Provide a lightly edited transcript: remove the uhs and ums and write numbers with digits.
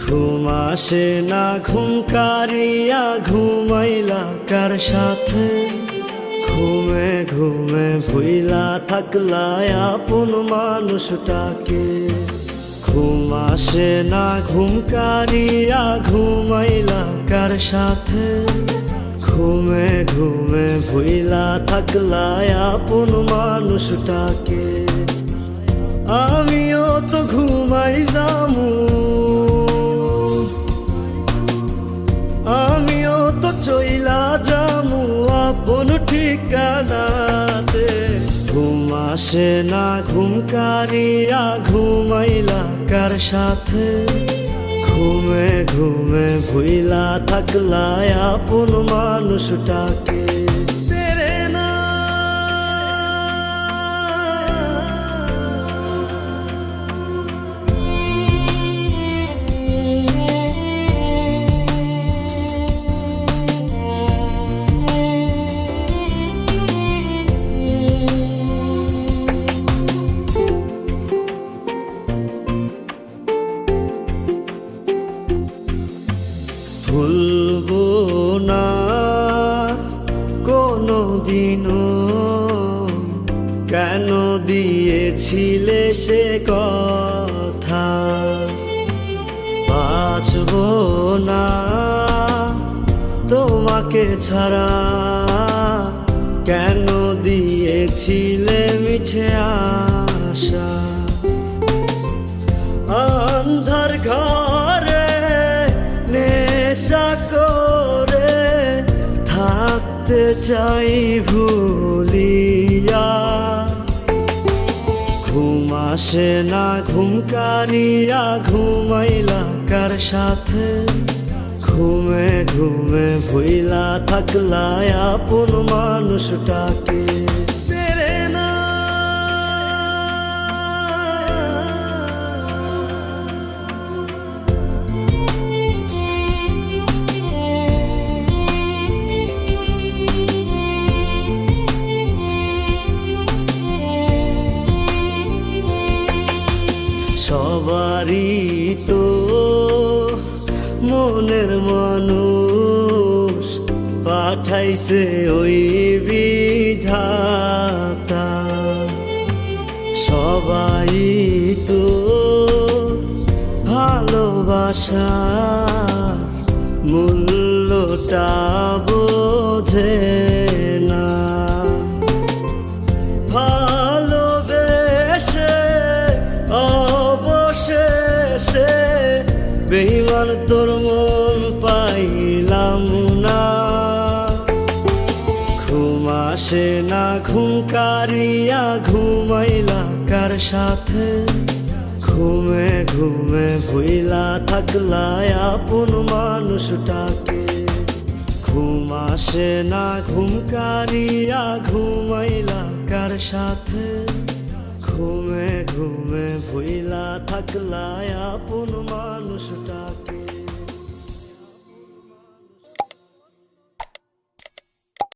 ঘুম আসে না ঘুম কারিয়া ঘুমাইলা কার সাথে, ঘুমে ঘুমে ভুইলা থাকলা আপন মানুষটাকে। ঘুম আসে না ঘুম কারিয়া ঘুমাইলা কার সাথে, ঘুমে ঘুমে ভুইলা থাকলা আপন মানুষটাকে। আমিও তো ঘুমাই যামু, আমিও তো চইলা যামু আপন ঠিকানাতে। ঘুম আসে না ঘুম কারিয়া ঘুমাইলা কার সাথে, ঘুমে ঘুমে ভুইলা থাকলা আপন মানুষটাকে। ভুলবো না কোনো দিনও কেন দিয়েছিলে সে কথা। বাঁচবো না তোমাকে ছাড়া, কেন দিয়েছিলে মিছে আশা। আন্ধার ঘরে নেশা করে থাকতে চাই ভুলিয়া। ঘুম আসে না ঘুম কারিয়া ঘুমাইলা কার সাথে, ঘুমে ঘুমে ভুইলা থাকলা আপন মানুষটাকে। সবারই তো মনের মানুষ পাঠাইছে ওই বিধাতা। সবাই তো ভালোবাসা মূল্যটা বোঝে না। বেঈমান তোর মন পাইলাম না। ঘুম আসে না ঘুম কারিয়া ঘুমাইলা কার সাথে, ঘুমে ঘুমে ভুইলা থাকলা আপন মানুষটাকে। ঘুম আসে না ঘুম কারিয়া ঘুমাইলা কার সাথে, ঘুমে ঘুমে ভুইলা থাকলা আপন মানুষটাকে।